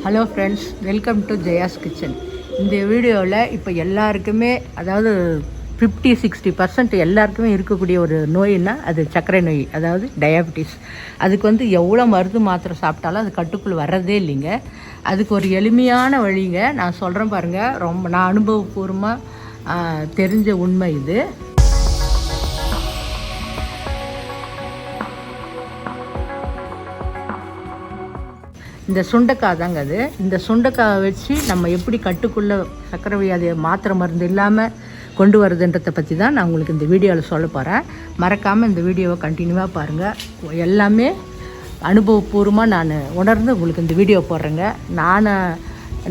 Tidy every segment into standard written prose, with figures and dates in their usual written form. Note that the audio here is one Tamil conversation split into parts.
Hello friends, welcome to Jaya's kitchen. இந்த வீடியோவில் இப்போ எல்லாருக்குமே, அதாவது 50-60% எல்லாருக்குமே இருக்கக்கூடிய ஒரு நோயின்னா அது சர்க்கரை நோய், அதாவது டயாபெட்டிஸ். அதுக்கு எவ்வளோ மருந்து மாத்திரை சாப்பிட்டாலும் அது கட்டுக்குள் வர்றதே இல்லைங்க. அதுக்கு ஒரு எளிமையான வழிங்க நான் சொல்கிறேன் பாருங்கள். நான் அனுபவபூர்வமாக தெரிஞ்ச உண்மை இது. இந்த சுண்டைக்காய் தாங்க அது. இந்த சுண்டைக்காயை வச்சு நம்ம எப்படி கட்டுக்குள்ளே சர்க்கரை வியாதியை மாத்திரை மருந்து இல்லாமல் கொண்டு வரதுன்றதை பற்றி தான் நான் உங்களுக்கு இந்த வீடியோவில் சொல்ல போகிறேன். மறக்காமல் இந்த வீடியோவை கண்டினியூவாக பாருங்கள். எல்லாமே அனுபவபூர்வமாக நான் உணர்ந்து உங்களுக்கு இந்த வீடியோ போடுறேங்க. நான்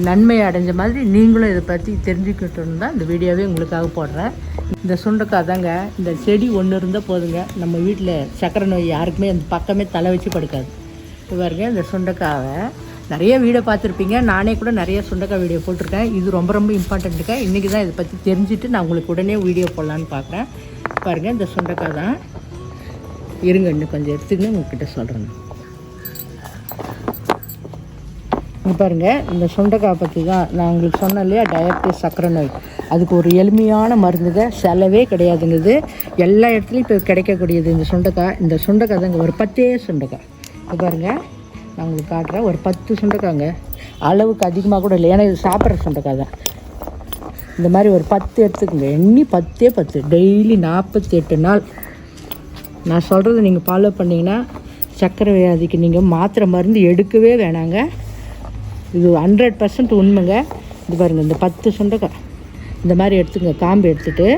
நன்மை அடைஞ்ச மாதிரி நீங்களும் இதை பற்றி தெரிஞ்சுக்கிட்டோன்னு தான் இந்த வீடியோவே உங்களுக்காக போடுறேன். இந்த சுண்டைக்காய் தாங்க. இந்த செடி ஒன்று இருந்தால் போதுங்க, நம்ம வீட்டில் சர்க்கரை நோய் யாருக்குமே அந்த பக்கமே தலை வச்சு படுக்காது. பாருங்க, இந்த சுண்டைக்காவை நிறைய வீடியோ பார்த்துருப்பீங்க. நானே கூட நிறைய சுண்டைக்காய் வீடியோ போட்டிருக்கேன். இது ரொம்ப ரொம்ப இம்பார்ட்டண்ட்டுங்க. இன்றைக்கி தான் இதை பற்றி தெரிஞ்சுட்டு நான் உங்களுக்கு உடனே வீடியோ போடலான்னு பார்க்குறேன். பாருங்கள், இந்த சுண்டைக்காய் தான். இருங்க, இன்னும் கொஞ்சம் எடுத்துக்கின்னு உங்கள்கிட்ட சொல்கிறேன். இங்கே பாருங்கள், இந்த சுண்டைக்காய் பற்றி தான் நான் உங்களுக்கு சொன்னேன் இல்லையா, டயாபெட்டிஸ் சர்க்கரை நோய். அதுக்கு ஒரு எளிமையான மருந்துங்க, செலவே கிடையாதுங்க. இது எல்லா இடத்துலையும் இப்போ கிடைக்கக்கூடியது இந்த சுண்டைக்காய். இந்த சுண்டைக்காய் தாங்க, ஒரு 10 சுண்டைக்காய். இப்போ பாருங்கள், நான் உங்களுக்கு காட்டுறேன். ஒரு 10 சுண்டைக்காங்க, அளவுக்கு அதிகமாக கூட இல்லை, ஏன்னா இது சாப்பிட்ற சுண்டைக்காய் தான். இந்த மாதிரி ஒரு 10 எடுத்துக்கோங்க. எண்ணி 10 டெய்லி 48 நாள் நான் சொல்கிறது நீங்கள் ஃபாலோ பண்ணிங்கன்னா சர்க்கரை வியாதிக்கு நீங்கள் மாத்திரை மருந்து எடுக்கவே வேணாங்க. இது 100% உண்மைங்க. இது பாருங்கள், இந்த 10 சுண்டைக்காய் இந்த மாதிரி எடுத்துங்க. காம்பு எடுத்துகிட்டு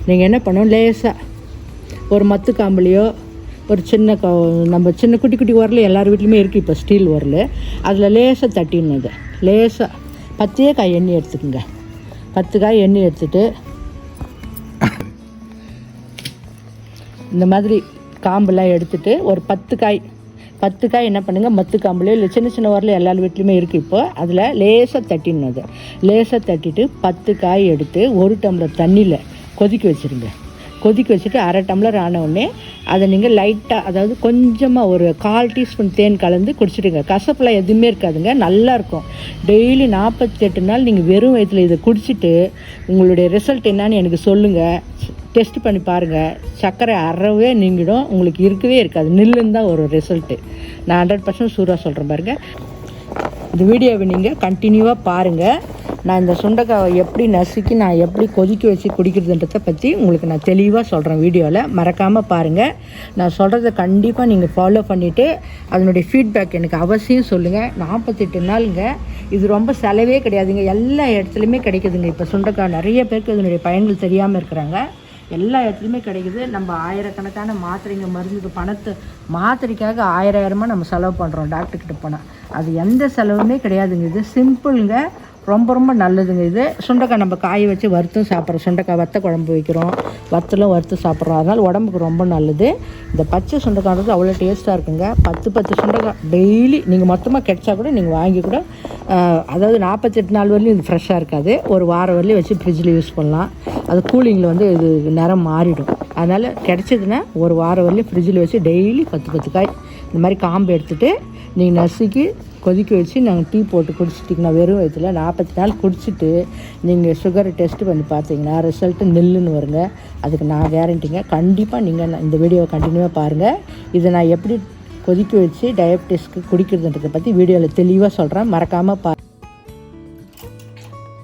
நீங்கள் என்ன பண்ணணும், லேசாக ஒரு மத்து காம்புலையோ ஒரு சின்ன நம்ம சின்ன குட்டி குட்டி உரல் எல்லார் வீட்லையுமே இருக்குது இப்போ, ஸ்டீல் உரல். அதில் லேசாக தட்டிடணும். இதை லேசாக 10 காய் எண்ணெய் எடுத்துக்கோங்க. 10 காய் எண்ணெய் எடுத்துகிட்டு இந்த மாதிரி காம்பெல்லாம் எடுத்துகிட்டு ஒரு 10 காய் என்ன பண்ணுங்கள், மத்து காம்புலையோ இல்லை சின்ன சின்ன உரல் எல்லார் வீட்லையுமே இருக்குது இப்போ, அதில் லேசாக தட்டிடணும். அதை லேசாக தட்டிட்டு 10 காய் எடுத்து 1 டம்ளர் தண்ணியில் கொதிக்க வச்சுருங்க. கொதிக்க வச்சுட்டு 1/2 டம்ளர் ஆனவுடனே அதை நீங்கள் லைட்டாக, அதாவது கொஞ்சமாக ஒரு 1/4 டீஸ்பூன் தேன் கலந்து குடிச்சிடுங்க. கசப்பெல்லாம் எதுவுமே இருக்காதுங்க, நல்லாயிருக்கும். டெய்லி 48 நாள் நீங்கள் வெறும் வயிற்றில் இதை குடிச்சிட்டு உங்களுடைய ரிசல்ட் என்னன்னு எனக்கு சொல்லுங்கள். டெஸ்ட் பண்ணி பாருங்கள். சர்க்கரை அறவே நீங்கிடும், உங்களுக்கு இருக்கவே இருக்காது, நில்லுன்னு தான் ஒரு ரிசல்ட்டு. நான் 100% சூறாக சொல்கிறேன் பாருங்கள். இந்த வீடியோவை நீங்கள் கண்டினியூவாக பாருங்கள். நான் இந்த சுண்டைக்காவை எப்படி நசுக்கி நான் எப்படி கொதிக்க வச்சு குடிக்கிறதுன்றதை பற்றி உங்களுக்கு நான் தெளிவாக சொல்கிறேன் வீடியோவில். மறக்காமல் பாருங்கள். நான் சொல்கிறத கண்டிப்பாக நீங்கள் ஃபாலோ பண்ணிவிட்டு அதனுடைய ஃபீட்பேக் எனக்கு அவசியம் சொல்லுங்கள். 48 நாளுங்க. இது ரொம்ப செலவே கிடையாதுங்க, எல்லா இடத்துலையுமே கிடைக்குதுங்க. இப்போ சுண்டைக்காய் நிறைய பேருக்கு இதனுடைய பயன்கள் தெரியாமல் இருக்கிறாங்க. எல்லா இடத்துலையுமே கிடைக்குது. நம்ம ஆயிரக்கணக்கான மாத்திரைங்க மருந்துக்கு பணத்தை மாத்திரைக்காக 1000 நம்ம செலவு பண்ணுறோம் டாக்டர்கிட்ட போனால். அது எந்த செலவுமே கிடையாதுங்க. இது சிம்பிளுங்க, ரொம்ப ரொம்ப நல்லதுங்க. இது சுண்டைக்காய் நம்ம காய வச்சு வறுத்தும் சாப்பிட்றோம். சுண்டைக்காய் வத்த குழம்பு வைக்கிறோம், வத்தலும் வறுத்து சாப்பிட்றோம். அதனால் உடம்புக்கு ரொம்ப நல்லது. இந்த பச்சை சுண்டைக்காய்ன்றது அவ்வளோ டேஸ்ட்டாக இருக்குங்க. 10 சுண்டைக்காய் டெய்லி நீங்கள் மொத்தமாக கிடைச்சா கூட நீங்கள் வாங்கி கூட, அதாவது 48 நாள் வரலையும் இது ஃப்ரெஷ்ஷாக இருக்காது, ஒரு வாரம் வரலையும் வச்சு ஃப்ரிட்ஜில் யூஸ் பண்ணலாம். அது கூலிங்கில் இது நிறம் மாறிடும். அதனால் கிடைச்சதுன்னா ஒரு வாரம் வரலையும் ஃப்ரிட்ஜில் வச்சு டெய்லி 10 காய் இந்த மாதிரி காம்பு எடுத்துகிட்டு நீங்கள் நசுக்கி கொதிக்க வச்சு நாங்கள் டீ போட்டு குடிச்சிட்டிங்கன்னா வெறும் வயிற்றில் 40 நாள் குடிச்சிட்டு நீங்கள் சுகரை டெஸ்ட்டு பண்ணி பார்த்தீங்கன்னா ரிசல்ட்டு நில்லுன்னு வருங்க. அதுக்கு நான் கேரண்டிங்க. கண்டிப்பாக நீங்கள் இந்த வீடியோவை கண்டினியூவாக பாருங்கள். இதை நான் எப்படி கொதிக்க வச்சு டயாபெட்டிஸ்க்கு குடிக்கிறதுன்றதை பற்றி வீடியோவில் தெளிவாக சொல்கிறேன். மறக்காமல்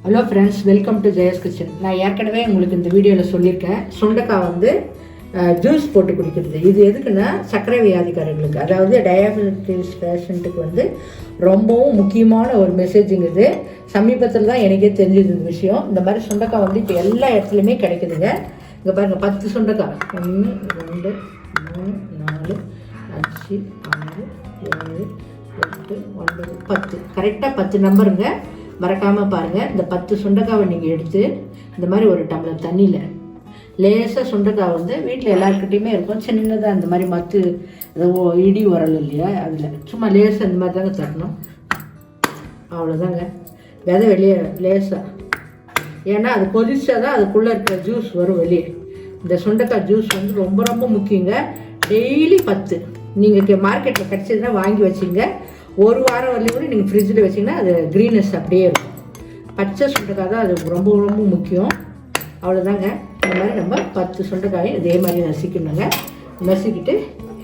hello friends, welcome to Jaya's kitchen. நான் ஏற்கனவே உங்களுக்கு இந்த வீடியோவில் சொல்லியிருக்கேன், சுண்டைக்காய் ஜூஸ் போட்டு குடிக்கிறது. இது எதுக்குன்னா சர்க்கரை வியாதிக்காரர்களுக்கு, அதாவது டயாபெட்டிஸ் பேஷண்ட்டுக்கு ரொம்பவும் முக்கியமான ஒரு மெசேஜுங்க. இது சமீபத்தில் தான் எனக்கே தெரிஞ்சது இந்த விஷயம். இந்த மாதிரி சுண்டைக்காய் இப்போ எல்லா இடத்துலையுமே கிடைக்குதுங்க. இங்கே பாருங்கள், 10 சுண்டைக்காய், 1 2 3 4 5 6 7 8 9 10, கரெக்டாக 10 நம்பருங்க. மறக்காமல் பாருங்கள். இந்த 10 சுண்டைக்காவை நீங்கள் எடுத்து இந்த மாதிரி ஒரு டம்ளர் தண்ணியில் லேசாக சுண்டைக்காய் வீட்டில் எல்லாருக்கிட்டையுமே இருக்கும், சின்னதாக இந்த மாதிரி மத்து இடி உரல் இல்லையா, அதில் சும்மா லேசாக இந்த மாதிரி தாங்க தட்டணும். அவ்வளோதாங்க. விதை வெளியே லேசாக, ஏன்னா அது கொதிச்சா தான் அதுக்குள்ளே இருக்கிற ஜூஸ் வரும் வெளியே. இந்த சுண்டைக்காய் ஜூஸ் ரொம்ப ரொம்ப முக்கியங்க. டெய்லி 10 நீங்கள் மார்க்கெட்டில் கிடச்சதுன்னா வாங்கி வச்சுங்க. ஒரு வாரம் வரலையும் கூட நீங்கள் ஃப்ரிட்ஜில் வச்சிங்கன்னா அது க்ரீனஸ் அப்படியே இருக்கும். பச்சை சுண்டைக்காய் தான் அது ரொம்ப ரொம்ப முக்கியம். அவ்வளோதாங்க. இந்த மாதிரி நம்ம 10 சுண்டைக்காயை இதே மாதிரி நசுக்கணுங்க. நசுக்கிட்டு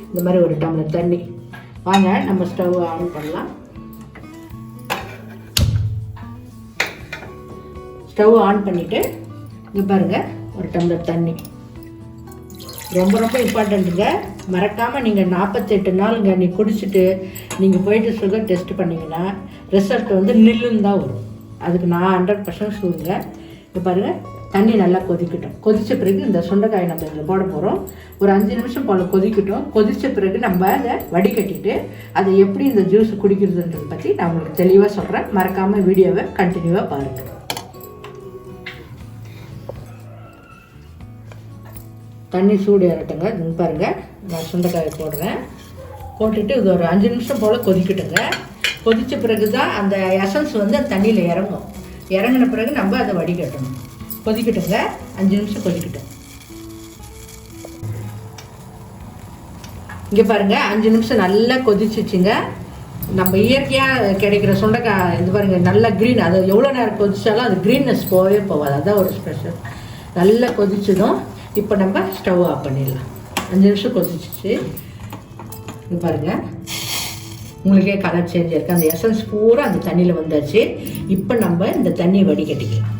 இந்த மாதிரி ஒரு டம்ளர் தண்ணி. வாங்க நம்ம ஸ்டவ் ஆன் பண்ணலாம். ஸ்டவ் ஆன் பண்ணிவிட்டு இங்கே பாருங்கள் ஒரு டம்ளர் தண்ணி. ரொம்ப ரொம்ப இம்பார்ட்டண்ட்டுங்க. மறக்காமல் நீங்கள் 48 நாளுங்க நீ குடிச்சிட்டு நீங்கள் போயிட்டு சுகர் டெஸ்ட் பண்ணிங்கன்னா ரிசல்ட் வந்து நில்லுன்னு தான் வரும். அதுக்கு நான் 100% ஷூருங்க. இப்போ பாருங்கள் தண்ணி நல்லா கொதிக்கட்டும். கொதித்த பிறகு இந்த சுண்டைக்காயை நம்ம இதில் போட போகிறோம். ஒரு 5 நிமிஷம் போல் கொதிக்கட்டும். கொதித்த பிறகு நம்ம அதை வடிகட்டிட்டு அதை எப்படி இந்த ஜூஸ் குடிக்கிறதுன்றதை பற்றி நான் உங்களுக்கு தெளிவாக சொல்கிறேன். மறக்காமல் வீடியோவை கண்டினியூவாக பாருங்கள். தண்ணி சூடு ஏறட்டுங்க. பாருங்கள் நான் சுண்டைக்காயை போடுறேன். போட்டுட்டு இது ஒரு 5 நிமிஷம் போல் கொதிக்கட்டுங்க. கொதித்த பிறகு தான் அந்த எசன்ஸ் வந்து அந்த தண்ணியில் இறங்கும். இறங்கின பிறகு நம்ம அதை வடிகட்டணும். கொதிக்கட்டுங்க. 5 நிமிஷம் கொதிக்கட்டும். இங்கே பாருங்கள் 5 நிமிஷம் நல்லா கொதிச்சிச்சுங்க. நம்ம இயற்கையாக கிடைக்கிற சுண்டைக்காய் இது பாருங்கள் நல்லா க்ரீன். அது எவ்வளோ நேரம் கொதிச்சாலும் அது க்ரீன்னஸ் போகவே போகாது. அதுதான் ஒரு ஸ்பெஷல். நல்லா கொதிச்சதும் இப்போ நம்ம ஸ்டவ் ஆஃப் பண்ணிடலாம். 5 நிமிஷம் கொதிச்சிச்சு. இது பாருங்கள் உங்களுக்கே கலர் சேஞ்ச் இருக்குது. அந்த எசன்ஸ் பூரா அந்த தண்ணியில் வந்தாச்சு. இப்போ நம்ம இந்த தண்ணியை வடிகட்டிக்கலாம்.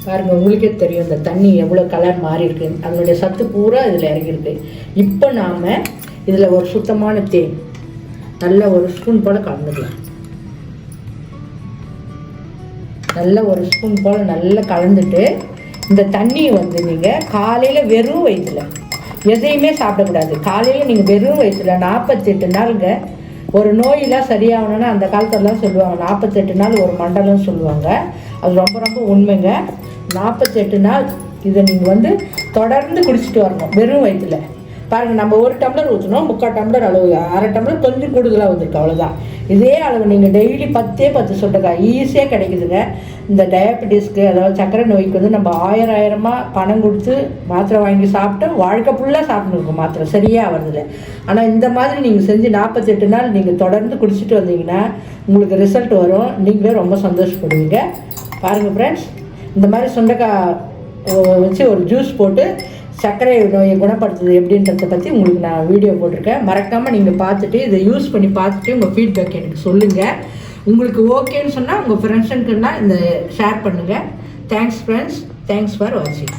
பாருங்கள் உங்களுக்கே தெரியும் இந்த தண்ணி எவ்வளோ கலர் மாறி இருக்கு. அதனுடைய சத்து பூரா இதில் இறங்கியிருக்கு. இப்போ நாம் இதில் ஒரு சுத்தமான தேன் நல்ல ஒரு ஸ்பூன் போல் கலந்துக்கலாம். நல்ல ஒரு ஸ்பூன் போல் நல்லா கலந்துட்டு இந்த தண்ணியை வந்து நீங்கள் காலையில் வெறும் வயிற்றுல எதையுமே சாப்பிடக்கூடாது. காலையில் நீங்கள் வெறும் வயிற்றுல 48 நாளுங்க. ஒரு நோயெல்லாம் சரியாகணும்னா அந்த காலத்துலலாம் சொல்லுவாங்க 48 நாள் ஒரு மண்டலம் சொல்லுவாங்க. அது ரொம்ப ரொம்ப உண்மைங்க. 48 நாள் இதை நீங்கள் வந்து தொடர்ந்து குடிச்சிட்டு வரணும் வெறும் வயிற்றுல. பாருங்கள் நம்ம 1 டம்ளர் ஊற்றணும், 3/4 டம்ளர் அளவு, 1/2 டம்ளர் கொஞ்சம் கூடுதலாக ஊற்றிருக்கு. அவ்வளோதான். இதே அளவு நீங்கள் டெய்லி 10 சுண்டைக்காய் ஈஸியாக கிடைக்குதுங்க. இந்த டயபெட்டிஸ்க்கு அதாவது சர்க்கரை நோய்க்கு வந்து நம்ம ஆயிரமாக பணம் கொடுத்து மாத்திரை வாங்கி சாப்பிட்டு வாழ்க்கை ஃபுல்லாக சாப்பிட்ணுருக்கோம் மாத்திரை சரியாக வருதில்ல. ஆனால் இந்த மாதிரி நீங்கள் செஞ்சு 48 நாள் நீங்கள் தொடர்ந்து குடிச்சிட்டு வந்தீங்கன்னா உங்களுக்கு ரிசல்ட் வரும். நீங்களே ரொம்ப சந்தோஷப்படுவீங்க. பாருங்கள் ஃப்ரெண்ட்ஸ், இந்த மாதிரி சுண்டைக்காய் வச்சு ஒரு ஜூஸ் போட்டு சர்க்கரை நோயை குணப்படுத்துது எப்படின்றத பற்றி உங்களுக்கு நான் வீடியோ போட்டிருக்கேன். மறக்காமல் நீங்கள் பார்த்துட்டு இதை யூஸ் பண்ணி பார்த்துட்டு உங்கள் ஃபீட்பேக் எனக்கு சொல்லுங்கள். உங்களுக்கு ஓகேன்னு சொன்னால் உங்கள் ஃப்ரெண்ட்ஸுக்குன்னா இந்த ஷேர் பண்ணுங்கள். Thanks friends. தேங்க்ஸ் ஃபார் வாட்சிங்.